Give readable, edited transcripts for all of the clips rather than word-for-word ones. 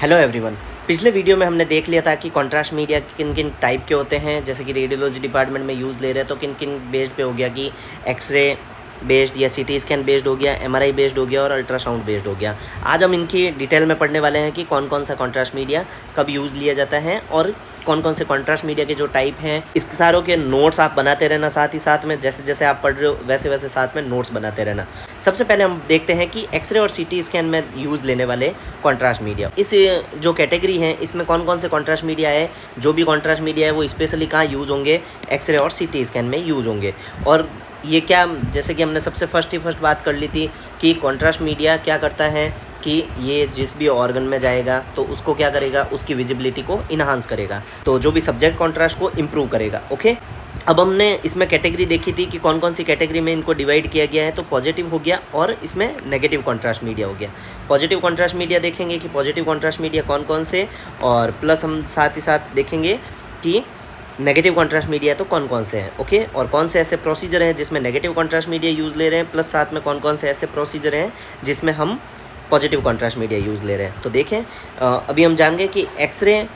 Hello everyone. पिछले video में हमने देख लिया था कि कॉन्ट्रास्ट मीडिया किन किन टाइप के होते हैं, जैसे कि रेडियोलॉजी डिपार्टमेंट में यूज़ ले रहे हैं तो किन किन बेस्ड पे हो गया कि एक्सरे बेस्ड या सीटी स्कैन बेस्ड हो गया, एमआरआई बेस्ड हो गया और अल्ट्रासाउंड बेस्ड हो गया। आज हम इनकी डिटेल में पढ़ने वाले हैं कि कौन कौन सा कॉन्ट्रास्ट मीडिया कब यूज़ लिया जाता है और कौन कौन से कॉन्ट्रास्ट मीडिया के जो टाइप हैं। इस सारों के नोट्स आप बनाते रहना, साथ ही साथ में जैसे जैसे आप पढ़ रहे हो वैसे वैसे साथ में नोट्स बनाते रहना। सबसे पहले हम देखते हैं कि एक्सरे और सीटी स्कैन में यूज़ लेने वाले कॉन्ट्रास्ट मीडिया। इस जो कैटेगरी है इसमें कौन कौन से कॉन्ट्रास्ट मीडिया है, जो भी कॉन्ट्रास्ट मीडिया है वो स्पेशली कहाँ यूज़ होंगे, एक्सरे और सीटी स्कैन में यूज़ होंगे। और ये क्या, जैसे कि हमने सबसे फर्स्ट बात कर ली थी कि कॉन्ट्रास्ट मीडिया क्या करता है कि ये जिस भी ऑर्गन में जाएगा तो उसको क्या करेगा, उसकी विजिबिलिटी को इन्हांस करेगा, तो जो भी सब्जेक्ट कॉन्ट्रास्ट को इम्प्रूव करेगा। ओके, अब हमने इसमें कैटेगरी देखी थी कि कौन कौन सी कैटेगरी में इनको डिवाइड किया गया है। तो पॉजिटिव हो गया और इसमें नेगेटिव कॉन्ट्रास्ट मीडिया हो गया। पॉजिटिव कॉन्ट्रास्ट मीडिया देखेंगे कि पॉजिटिव कॉन्ट्रास्ट मीडिया कौन कौन से, और प्लस हम साथ ही साथ देखेंगे कि नेगेटिव कॉन्ट्रास्ट मीडिया तो कौन कौन से हैं। ओके, और कौन से ऐसे प्रोसीजर हैं जिसमें नेगेटिव कॉन्ट्रास्ट मीडिया यूज़ ले रहे हैं, प्लस साथ में कौन कौन से ऐसे प्रोसीजर हैं जिसमें हम पॉजिटिव कॉन्ट्रास्ट मीडिया यूज़ ले रहे हैं। तो देखें, अभी हम जान गए कि एक्सरे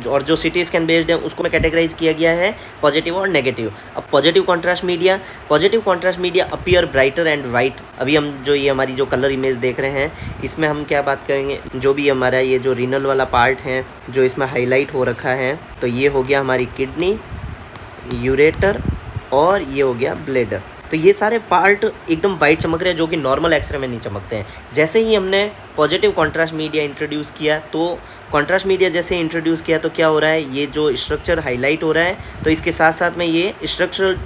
और जो सीटी स्कैन बेस्ड है उसको में कैटेगराइज किया गया है पॉजिटिव और नेगेटिव। अब positive contrast media appear brighter and white. अभी हम जो ये हमारी जो कलर इमेज देख रहे हैं इसमें हम क्या बात करेंगे, जो भी हमारा ये जो रीनल वाला पार्ट है जो इसमें हाईलाइट हो रखा है, तो ये हो गया हमारी किडनी, यूरेटर और ये हो गया ब्लेडर। तो ये सारे पार्ट एकदम वाइट चमक रहे हैं जो कि नॉर्मल एक्सरे में नहीं चमकते हैं। जैसे ही हमने पॉजिटिव कॉन्ट्रास्ट मीडिया इंट्रोड्यूस किया, तो कॉन्ट्रास्ट मीडिया जैसे इंट्रोड्यूस किया तो क्या हो रहा है, ये जो स्ट्रक्चर हाईलाइट हो रहा है तो इसके साथ साथ में ये स्ट्रक्चरल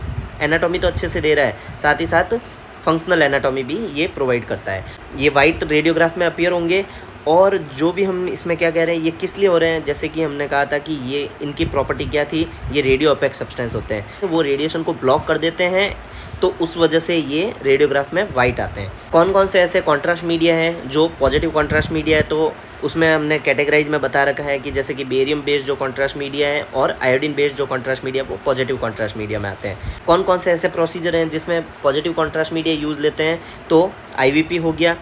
एनाटॉमी तो अच्छे से दे रहा है, साथ ही साथ फंक्शनल एनाटॉमी भी ये प्रोवाइड करता है। ये वाइट रेडियोग्राफ में अपीयर होंगे। और जो भी हम इसमें क्या कह रहे हैं, ये किस लिए हो रहे हैं, जैसे कि हमने कहा था कि ये इनकी प्रॉपर्टी क्या थी, ये रेडियो अपेक्स सब्सटेंस होते हैं, वो रेडिएशन को ब्लॉक कर देते हैं, तो उस वजह से ये रेडियोग्राफ में वाइट आते हैं। कौन कौन से ऐसे कॉन्ट्रास्ट मीडिया हैं जो पॉजिटिव कॉन्ट्रास्ट मीडिया है, तो उसमें हमने कैटेगराइज में बता रखा है कि जैसे कि बेरियम बेस्ड जो कॉन्ट्रास्ट मीडिया है और आयोडीन बेस्ड जो कॉन्ट्रास्ट मीडिया वो पॉजिटिव कॉन्ट्रास्ट मीडिया में आते हैं। कौन कौन से ऐसे प्रोसीजर हैं जिसमें पॉजिटिव कॉन्ट्रास्ट मीडिया यूज़ लेते हैं, तो IVP हो गया,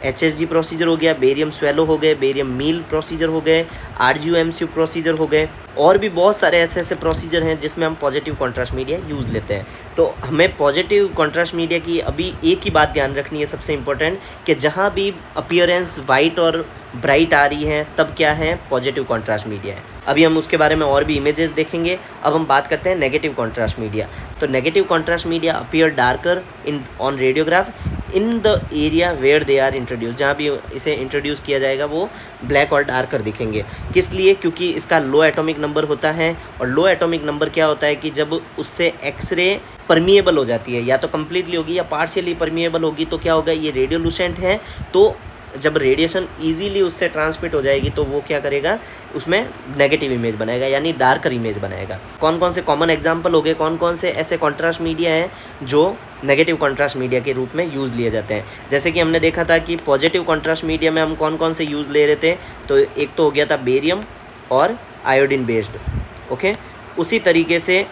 HSG प्रोसीजर हो गया, बेरियम स्वेलो हो गए, बेरियम मील प्रोसीजर हो गए, RGUMC प्रोसीजर हो गए, और भी बहुत सारे ऐसे प्रोसीजर हैं जिसमें हम पॉजिटिव कॉन्ट्रास्ट मीडिया यूज़ लेते हैं। तो हमें पॉजिटिव कॉन्ट्रास्ट मीडिया की अभी एक ही बात ध्यान रखनी है सबसे इम्पोर्टेंट, कि जहाँ भी अपीयरेंस वाइट और ब्राइट आ रही है तब क्या है, पॉजिटिव कॉन्ट्रास्ट मीडिया है। अभी हम उसके बारे में और भी इमेजेस देखेंगे। अब हम बात करते हैं नेगेटिव कॉन्ट्रास्ट मीडिया। तो negative contrast media appear darker in on radiograph in the area where they are introduce. जहाँ भी इसे इंट्रोड्यूस किया जाएगा वो ब्लैक और डार्कर दिखेंगे। किस लिए, क्योंकि इसका लो एटॉमिक नंबर होता है, और लो एटॉमिक नंबर क्या होता है कि जब उससे एक्सरे परमिएबल हो जाती है, या तो कम्प्लीटली होगी या पार्शियली परमिएबल होगी, तो क्या होगा, ये रेडियोलुसेंट है, तो जब रेडिएशन इजीली उससे ट्रांसमिट हो जाएगी तो वो क्या करेगा, उसमें नेगेटिव इमेज बनाएगा, यानी डार्कर इमेज बनाएगा। कौन कौन से कॉमन एग्जांपल हो गए, कौन कौन से ऐसे कॉन्ट्रास्ट मीडिया हैं जो नेगेटिव कॉन्ट्रास्ट मीडिया के रूप में यूज़ लिए जाते हैं। जैसे कि हमने देखा था कि पॉजिटिव कॉन्ट्रास्ट मीडिया में हम कौन कौन से यूज़ ले रहे थे, तो एक तो हो गया था बेरियम और आयोडीन बेस्ड। ओके, उसी तरीके से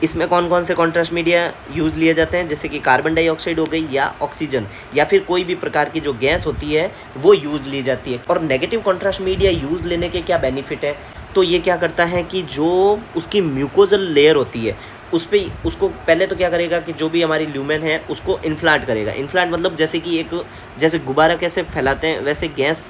इसमें कौन कौन से कॉन्ट्रास्ट मीडिया यूज़ लिए जाते हैं, जैसे कि कार्बन डाइऑक्साइड हो गई, या ऑक्सीजन, या फिर कोई भी प्रकार की जो गैस होती है वो यूज़ ली जाती है। और नेगेटिव कॉन्ट्रास्ट मीडिया यूज़ लेने के क्या बेनिफिट है, तो ये क्या करता है कि जो उसकी म्यूकोजल लेयर होती है उस पर, उसको पहले तो क्या करेगा कि जो भी हमारी ल्यूमेन है उसको इन्फ्लाट करेगा। इन्फ्लाट मतलब जैसे कि एक, जैसे गुब्बारा कैसे फैलाते हैं वैसे गैस,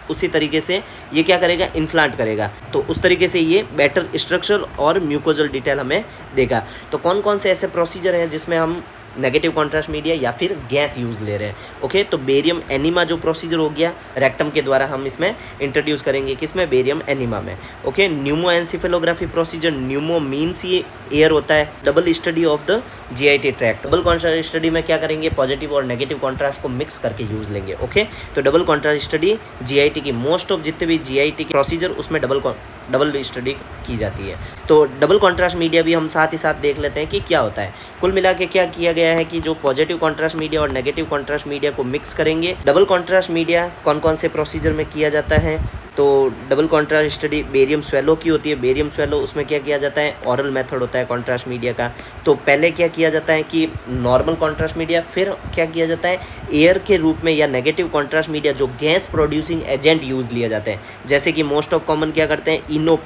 उसी तरीके से ये क्या करेगा, इन्फ्लांट करेगा, तो उस तरीके से ये बेटर स्ट्रक्चर और म्यूकोजल डिटेल हमें देगा। तो कौन कौन से ऐसे प्रोसीजर हैं जिसमें हम नेगेटिव कॉन्ट्रास्ट मीडिया या फिर गैस यूज़ ले रहे हैं। ओके, तो बेरियम एनीमा जो प्रोसीजर हो गया, रेक्टम के द्वारा हम इसमें इंट्रोड्यूस करेंगे, किसमें, बेरियम एनीमा में। Okay, pneumo encephalography procedure, pneumo means ये एयर होता है। Double study of the GIT tract, double contrast study में क्या करेंगे, पॉजिटिव और नेगेटिव कॉन्ट्रास्ट को मिक्स करके यूज़ लेंगे। ओके, तो डबल कॉन्ट्रास्ट स्टडी GIT की, मोस्ट ऑफ जितने भी GIT की प्रोसीजर उसमें डबल स्टडी की जाती है। तो डबल कॉन्ट्रास्ट मीडिया भी हम साथ ही साथ देख लेते हैं कि क्या होता है। कुल मिला के क्या किया गया गया है कि जो पॉजिटिव कॉन्ट्रास्ट मीडिया और नेगेटिव कॉन्ट्रास्ट मीडिया को मिक्स करेंगे। डबल कॉन्ट्रास्ट मीडिया कौन कौन से प्रोसीजर में किया जाता है, तो double contrast study barium swallow की होती है। बेरियम स्वेलो उसमें क्या किया जाता है, ऑरल मेथड होता है कॉन्ट्रास्ट मीडिया का। तो पहले क्या किया जाता है कि नॉर्मल कॉन्ट्रास्ट मीडिया, फिर क्या किया जाता है एयर के रूप में या नेगेटिव कॉन्ट्रास्ट मीडिया जो गैस प्रोड्यूसिंग एजेंट यूज़ लिया जाते हैं। जैसे कि मोस्ट ऑफ कॉमन क्या करते हैं, इनो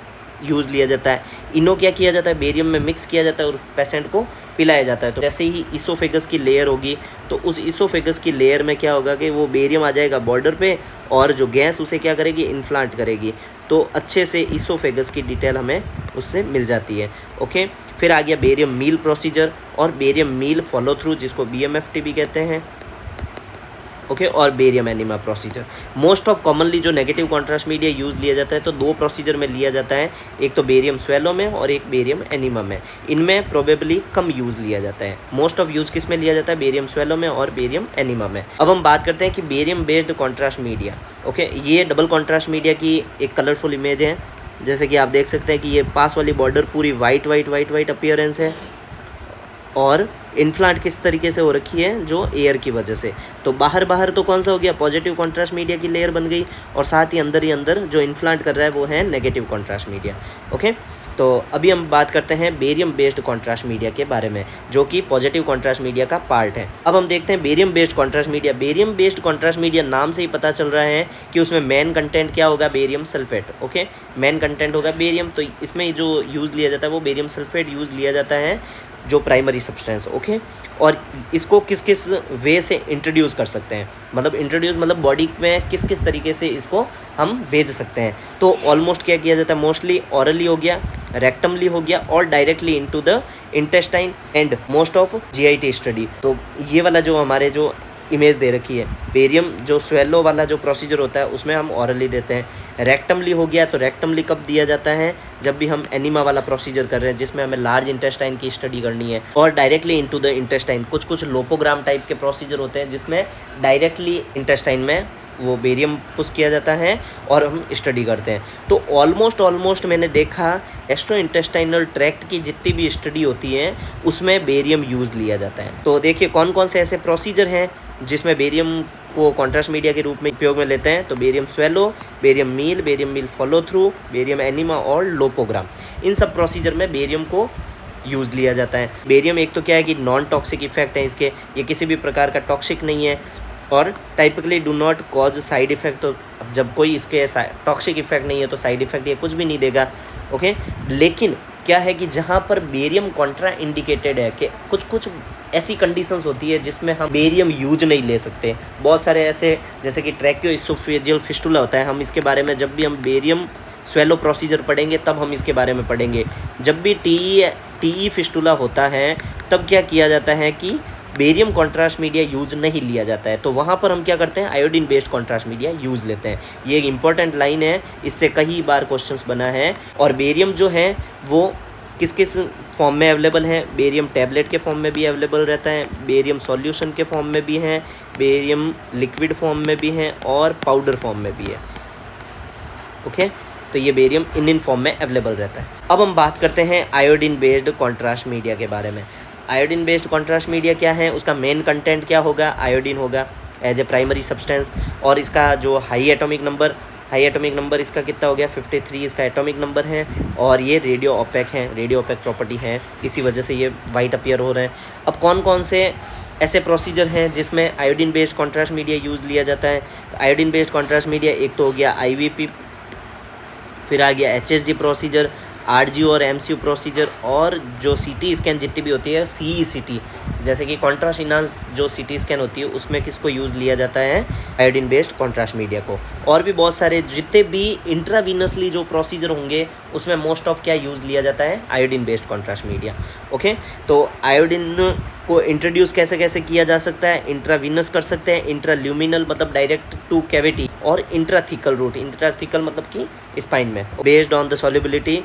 यूज़ लिया जाता है। इनो क्या किया जाता है, बेरियम में मिक्स किया जाता है और पेशेंट को पिलाया जाता है। तो जैसे ही इसोफेगस की लेयर होगी तो उस इसोफेगस की लेयर में क्या होगा कि वो बेरियम आ जाएगा बॉर्डर पे और जो गैस उसे क्या करेगी, इन्फ्लांट करेगी। तो अच्छे से इसोफेगस की डिटेल हमें उससे मिल जाती है। ओके, फिर आ गया बेरियम मील प्रोसीजर और बेरियम मील फॉलो थ्रू जिसको BMFT भी कहते हैं। ओके, और barium enema procedure. Most of commonly जो नेगेटिव कॉन्ट्रास्ट मीडिया यूज़ लिया जाता है तो दो प्रोसीजर में लिया जाता है, एक तो बेरियम स्वेलो में और एक बेरियम एनिमा में। इनमें प्रोबेबली कम यूज़ लिया जाता है। मोस्ट ऑफ यूज़ किस में लिया जाता है, बेरियम स्वेलो में और बेरियम एनिमा में। अब हम बात करते हैं कि barium based contrast media. Okay, ये डबल कॉन्ट्रास्ट मीडिया की एक कलरफुल इमेज है। जैसे कि आप देख सकते हैं कि ये पास वाली बॉर्डर पूरी वाइट अपीयरेंस है और इन्फ्लांट किस तरीके से हो रखी है, जो एयर की वजह से। तो बाहर तो कौन सा हो गया, पॉजिटिव कॉन्ट्रास्ट मीडिया की लेयर बन गई और साथ ही अंदर जो इन्फ्लांट कर रहा है वो है नेगेटिव कॉन्ट्रास्ट मीडिया। ओके, तो अभी हम बात करते हैं बेरियम बेस्ड कॉन्ट्रास्ट मीडिया के बारे में जो कि पॉजिटिव कॉन्ट्रास्ट मीडिया का पार्ट है। अब हम देखते हैं barium based contrast media. Barium based contrast media नाम से ही पता चल रहा है कि उसमें मेन कंटेंट क्या होगा, barium sulphate. Okay, main content होगा बेरियम। तो इसमें जो यूज़ लिया जाता है वो बेरियम सल्फेट यूज़ लिया जाता है जो प्राइमरी सब्सटेंस। ओके, और इसको किस किस वे से इंट्रोड्यूस कर सकते हैं, मतलब इंट्रोड्यूस मतलब बॉडी में किस किस तरीके से इसको हम भेज सकते हैं। तो ऑलमोस्ट क्या किया जाता है, मोस्टली ऑरली हो गया, रेक्टमली हो गया और directly into the intestine and most of GIT study. तो ये वाला जो हमारे जो इमेज दे रखी है, बेरियम जो स्वेलो वाला जो प्रोसीजर होता है उसमें हम ऑरली देते हैं। रेक्टमली हो गया, तो रेक्टमली कब दिया जाता है, जब भी हम एनिमा वाला प्रोसीजर कर रहे हैं जिसमें हमें लार्ज इंटेस्टाइन की स्टडी करनी है। और डायरेक्टली इनटू द इंटेस्टाइन, कुछ लोपोग्राम टाइप के प्रोसीजर होते हैं जिसमें डायरेक्टली इंटेस्टाइन में वो बेरियम पुश किया जाता है और हम स्टडी करते हैं। तो ऑलमोस्ट मैंने देखा एस्ट्रो इंटेस्टाइनल ट्रैक्ट की जितनी भी स्टडी होती है उसमें बेरियम यूज़ लिया जाता है। तो देखिए कौन कौन से ऐसे प्रोसीजर हैं जिसमें बेरियम को कॉन्ट्रास्ट मीडिया के रूप में उपयोग में लेते हैं। तो barium swallow, barium meal follow through, barium enema और लोपोग्राम, इन सब प्रोसीजर में बेरियम को यूज़ लिया जाता है। बेरियम एक तो क्या है कि नॉन टॉक्सिक इफेक्ट है इसके, ये किसी भी प्रकार का टॉक्सिक नहीं है और typically do not cause side effect. तो जब कोई इसके टॉक्सिक इफेक्ट नहीं है तो साइड इफ़ेक्ट ये कुछ भी नहीं देगा। ओके, लेकिन क्या है कि जहाँ पर बेरियम कॉन्ट्रा इंडिकेटेड है कि कुछ ऐसी कंडीशंस होती है जिसमें हम बेरियम यूज नहीं ले सकते। बहुत सारे ऐसे, जैसे कि ट्रैकियो इसोफेजियल फिस्टुला होता है, हम इसके बारे में जब भी हम बेरियम स्वेलो प्रोसीजर पढ़ेंगे तब हम इसके बारे में पढ़ेंगे। जब भी TE फिस्टुला होता है तब क्या किया जाता है कि बेरियम कॉन्ट्रास्ट मीडिया यूज नहीं लिया जाता है, तो वहाँ पर हम क्या करते हैं, iodine based contrast media use लेते हैं। ये एक इंपॉर्टेंट लाइन है, इससे कई बार क्वेश्चंस बना है। और बेरियम जो है वो किस किस फॉर्म में अवेलेबल है, बेरियम टैबलेट के फॉर्म में भी अवेलेबल रहता है, बेरियम सॉल्यूशन के फॉर्म में भी है, बेरियम लिक्विड फॉर्म में भी है और पाउडर फॉर्म में भी है। ओके, तो ये बेरियम इन फॉर्म में अवेलेबल रहता है। अब हम बात करते हैं आयोडीन बेस्ड कॉन्ट्रास्ट मीडिया के बारे में। आयोडीन बेस्ड कॉन्ट्रास्ट मीडिया क्या है, उसका मेन कंटेंट क्या होगा, आयोडीन होगा एज ए प्राइमरी सब्सटेंस। और इसका जो हाई एटॉमिक नंबर इसका कितना हो गया, 53 इसका एटॉमिक नंबर है। और ये रेडियो ओपेक प्रॉपर्टी है, इसी वजह से ये वाइट अपीयर हो रहे हैं। अब कौन कौन से ऐसे प्रोसीजर हैं जिसमें iodine based contrast media use लिया जाता है। तो आयोडीन बेस्ड कॉन्ट्रास्ट मीडिया एक तो हो गया IVP, फिर आ गया HSG प्रोसीजर, RGO और MCU प्रोसीजर, और जो CT स्कैन जितनी भी होती है CECT, जैसे कि कॉन्ट्रास्ट इनांस जो CT स्कैन होती है उसमें किसको यूज़ लिया जाता है, आयोडीन बेस्ड कॉन्ट्रास्ट मीडिया को। और भी बहुत सारे जितने भी इंट्रावीनसली जो प्रोसीजर होंगे उसमें मोस्ट ऑफ क्या यूज़ लिया जाता है, iodine based contrast media. Okay, तो आयोडीन को इंट्रोड्यूस कैसे कैसे किया जा सकता है, इंट्रावीनस कर सकते हैं, इंट्राल्यूमिनल मतलब डायरेक्ट टू कैविटी, और इंट्राथिकल रूट, इंट्राथिकल मतलब कि स्पाइन में। Based on the solubility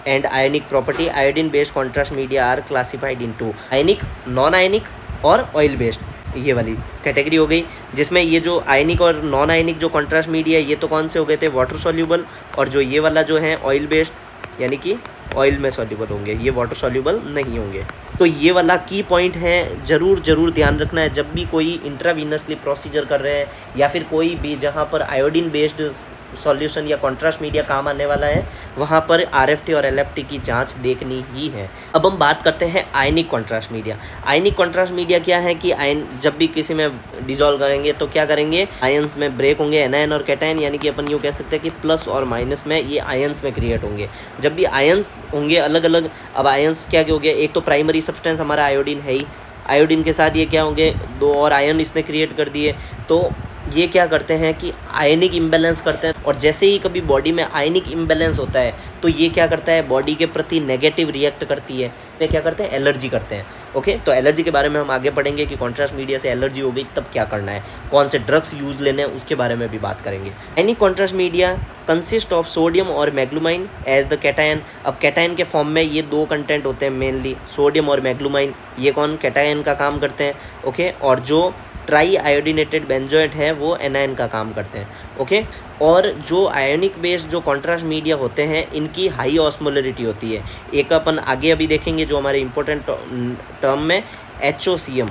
and ionic property, iodine based contrast media are classified into ionic, non ionic और ऑयल बेस्ड। ये वाली कैटेगरी हो गई, जिसमें ये जो आयनिक और नॉन आयनिक जो कॉन्ट्रास्ट मीडिया ये तो कौन से हो गए थे, वाटर सॉल्यूबल, और जो ये वाला जो है ऑयल बेस्ड यानी कि ऑयल में सॉल्यूबल होंगे, ये वाटर सॉल्यूबल नहीं होंगे। तो ये वाला की पॉइंट है, ज़रूर ध्यान रखना है जब भी कोई इंट्रावीनसली प्रोसीजर कर रहे हैं या फिर कोई भी जहाँ पर आयोडीन बेस्ड सॉल्यूशन या कॉन्ट्रास्ट मीडिया काम आने वाला है, वहाँ पर आरएफटी और एलएफटी की जांच देखनी ही है। अब हम बात करते हैं आयनिक कॉन्ट्रास्ट मीडिया। आयनिक कॉन्ट्रास्ट मीडिया क्या है कि आयन जब भी किसी में डिजोल्व करेंगे तो क्या करेंगे, आयंस में ब्रेक होंगे, एनायन और कैटायन, यानी कि अपन यूँ कह सकते हैं कि प्लस और माइनस में ये आयंस में क्रिएट होंगे। जब भी आयंस होंगे अलग अलग, अब आयंस क्या हो गया, एक तो प्राइमरी सब्सटेंस हमारा आयोडीन है ही, आयोडीन के साथ ये क्या होंगे, 2 और आयन इसने क्रिएट कर दिए, तो ये क्या करते हैं कि आयनिक इम्बैलेंस करते हैं। और जैसे ही कभी बॉडी में आयनिक इम्बैलेंस होता है तो ये क्या करता है, बॉडी के प्रति नेगेटिव रिएक्ट करती है, ये क्या करते हैं, एलर्जी करते हैं। ओके, तो एलर्जी के बारे में हम आगे पढ़ेंगे कि कॉन्ट्रास्ट मीडिया से एलर्जी हो गई तब क्या करना है, कौन से ड्रग्स यूज़ लेने हैं, उसके बारे में भी बात करेंगे। Ionic contrast media consist of sodium और मैग्लूमाइन एज द कैटायन। अब कैटायन के फॉर्म में ये 2 कंटेंट होते हैं मेनली, सोडियम और मैग्लूमाइन, ये कौन कैटायन का काम करते हैं। ओके, और जो ट्राई आयोडीनेटेड बेंजोएट है वो एनायन का काम करते हैं। ओके, और जो आयोनिक बेस्ड जो कॉन्ट्रास्ट मीडिया होते हैं इनकी हाई ऑस्मोलरिटी होती है। एक अपन आगे अभी देखेंगे जो हमारे इंपॉर्टेंट टर्म में HOCM,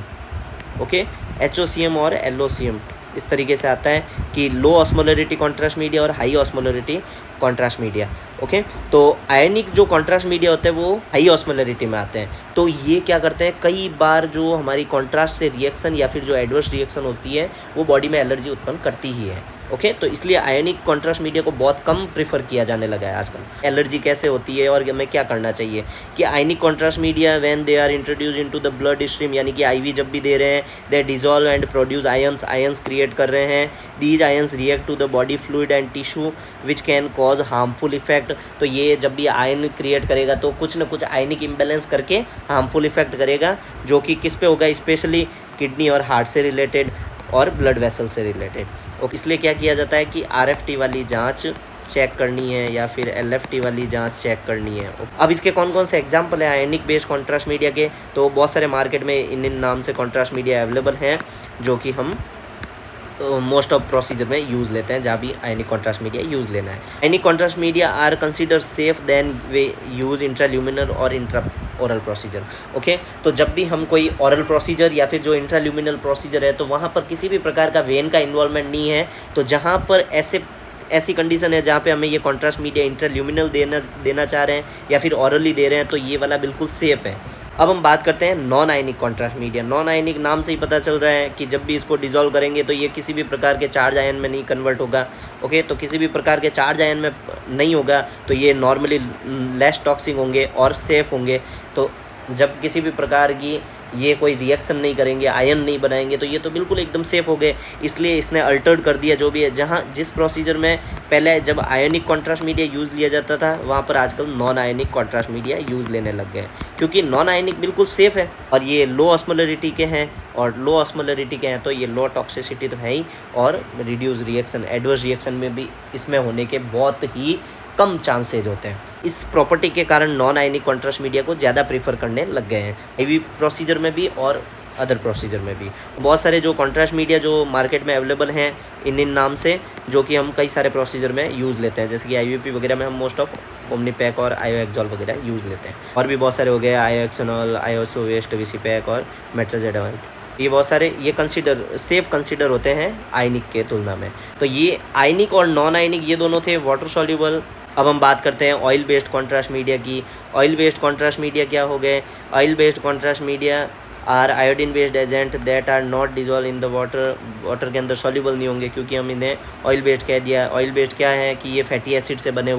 ओके, HOCM और LOCM इस तरीके से आता है कि लो ऑस्मोलरिटी कॉन्ट्रास्ट मीडिया और high osmolarity contrast media. Okay, तो आयनिक जो कॉन्ट्रास्ट मीडिया होते हैं वो हाई ऑस्मोलरिटी में आते हैं। तो ये क्या करते हैं, कई बार जो हमारी कॉन्ट्रास्ट से रिएक्शन या फिर जो एडवर्स रिएक्शन होती है वो बॉडी में एलर्जी उत्पन्न करती ही है। ओके, तो इसलिए आयनिक कॉन्ट्रास्ट मीडिया को बहुत कम प्रीफर किया जाने लगा है आजकल। एलर्जी कैसे होती है और हमें क्या करना चाहिए कि ionic contrast media when they are introduce into the blood stream, यानी कि आईवी जब भी दे रहे हैं, they dissolve and produce ions create कर रहे हैं। These ions react to the body fluid and tissue which can cause harmful effect. तो ये जब भी आयन क्रिएट करेगा तो कुछ ना कुछ आयनिक इम्बैलेंस करके हार्मफुल इफेक्ट करेगा, जो कि किस पे होगा, स्पेशली किडनी और हार्ट से रिलेटेड और ब्लड वेसल से रिलेटेड। और इसलिए क्या किया जाता है कि आरएफटी वाली जांच चेक करनी है या फिर एलएफटी वाली जांच चेक करनी है। अब इसके कौन कौन से एग्जांपल है आयनिक बेस्ड कॉन्ट्रास्ट मीडिया के, तो बहुत सारे मार्केट में इन नाम से कॉन्ट्रास्ट मीडिया अवेलेबल हैं जो कि हम मोस्ट ऑफ प्रोसीजर में यूज़ लेते हैं जहाँ भी आयनिक कॉन्ट्रास्ट मीडिया यूज़ लेना है। Ionic contrast media are consider safe then we use intraluminal और इंट्रा ओरल प्रोसीजर। ओके, तो जब भी हम कोई ओरल प्रोसीजर या फिर जो इंट्राल्यूमिनल प्रोसीजर है तो वहाँ पर किसी भी प्रकार का वेन का इन्वॉल्वमेंट नहीं है। तो जहाँ पर ऐसी कंडीशन है जहाँ पे हमें ये कॉन्ट्रास्ट मीडिया इंट्राल्यूमिनल देना चाह रहे हैं या फिर ओरली दे रहे हैं तो ये वाला बिल्कुल सेफ़ है। अब हम बात करते हैं non ionic contrast media. Non ionic नाम से ही पता चल रहा है कि जब भी इसको डिजोल्व करेंगे तो ये किसी भी प्रकार के चार्ज आयन में नहीं कन्वर्ट होगा। ओके, तो किसी भी प्रकार के चार्ज आयन में नहीं होगा तो ये नॉर्मली लेस टॉक्सिक होंगे और सेफ़ होंगे। तो जब किसी भी प्रकार की ये कोई रिएक्शन नहीं करेंगे, आयन नहीं बनाएंगे, तो ये तो बिल्कुल एकदम सेफ़ हो गए। इसलिए इसने अल्टर्ड कर दिया जो भी है, जहाँ जिस प्रोसीजर में पहले जब आयनिक कॉन्ट्रास्ट मीडिया यूज़ लिया जाता था वहाँ पर आजकल non ionic contrast media use लेने लग गए, क्योंकि नॉन आयनिक बिल्कुल सेफ़ है और ये लो ऑस्मोलरिटी के हैं। और लो ऑस्मोलरिटी के हैं तो ये लो टॉक्सिसिटी तो है ही, और रिड्यूस रिएक्शन, एडवर्स रिएक्शन में भी इसमें होने के बहुत ही कम चांसेज होते हैं। इस प्रॉपर्टी के कारण नॉन आयनिक कॉन्ट्रास्ट मीडिया को ज़्यादा प्रीफर करने लग गए हैं, आईवी प्रोसीजर में भी और अदर प्रोसीजर में भी। बहुत सारे जो कॉन्ट्रास्ट मीडिया जो मार्केट में अवेलेबल हैं इन नाम से, जो कि हम कई सारे प्रोसीजर में यूज़ लेते हैं, जैसे कि आईयूपी वगैरह में हम मोस्ट ऑफ ओमनीपैक और आयोएक्सोल वगैरह यूज़ लेते हैं। और भी बहुत सारे हो गए, आयोएक्सोनॉल, आयोसो वेस्ट, वीसीपैक और मेट्राजेडामाइड। ये बहुत सारे ये सेफ़ कंसिडर होते हैं आयनिक के तुलना में। तो ये आयनिक और नॉन आयनिक ये दोनों थे वाटर सॉल्यूबल। अब हम बात करते हैं ऑयल बेस्ड कॉन्ट्रास्ट मीडिया की। ऑयल बेस्ड कॉन्ट्रास्ट मीडिया क्या हो गए, oil based contrast media are iodine based agent that are not dissolve in the water के अंदर सॉल्यूबल नहीं होंगे, क्योंकि हम इन्हें ऑयल बेस्ड कह दिया। ऑयल बेस्ड क्या है कि ये फैटी एसिड से बने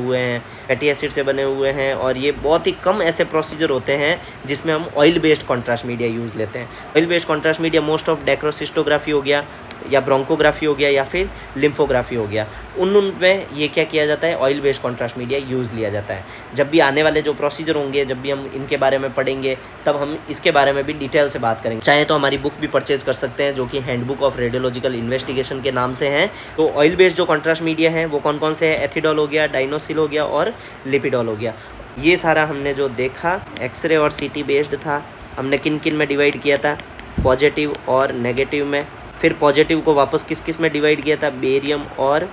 हुए हैं, और ये बहुत ही कम ऐसे प्रोसीजर होते हैं जिसमें हम oil based contrast media use लेते हैं। Oil based contrast media most of dacryocystography हो गया या ब्रोंकोग्राफी हो गया या फिर लिम्फोग्राफी हो गया, उनमें ये क्या किया जाता है, oil based contrast media use लिया जाता है। जब भी आने वाले जो प्रोसीजर होंगे, जब भी हम इनके बारे में पढ़ेंगे, तब हम इसके बारे में भी डिटेल से बात करेंगे। चाहे तो हमारी बुक भी परचेज कर सकते हैं जो कि हैंडबुक ऑफ रेडियोलॉजिकल इन्वेस्टिगेशन के नाम से है। तो ऑयल बेस्ड जो कॉन्ट्रास्ट मीडिया है वो कौन कौन से है, एथिडॉल हो गया, डाइनोसिल हो गया और लिपिडॉल हो गया। ये सारा हमने जो देखा एक्सरे और सीटी बेस्ड था। हमने किन किन में डिवाइड किया था, पॉजिटिव और नेगेटिव में। फिर पॉजिटिव को वापस किस किस में डिवाइड किया था, बेरियम और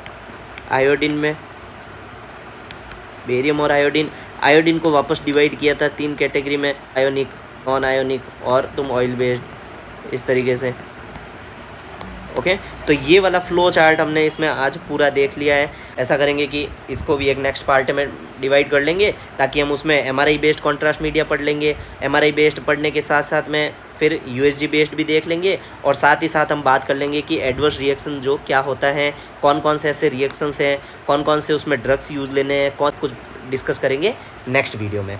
आयोडीन में। बेरियम और आयोडीन आयोडीन को वापस डिवाइड किया था 3 कैटेगरी में, आयोनिक, नॉन आयोनिक और तुम ऑयल बेस्ड, इस तरीके से। ओके, तो ये वाला फ्लो चार्ट हमने इसमें आज पूरा देख लिया है। ऐसा करेंगे कि इसको भी एक नेक्स्ट पार्ट में डिवाइड कर लेंगे ताकि हम उसमें एमआरआई बेस्ड कॉन्ट्रास्ट मीडिया पढ़ लेंगे। एमआरआई बेस्ड पढ़ने के साथ साथ में फिर यूएसजी बेस्ड भी देख लेंगे, और साथ ही साथ हम बात कर लेंगे कि एडवर्स रिएक्शन जो क्या होता है, कौन कौन से ऐसे रिएक्शंस हैं, कौन कौन से उसमें ड्रग्स यूज़ लेने हैं, कौन कुछ डिस्कस करेंगे नेक्स्ट वीडियो में।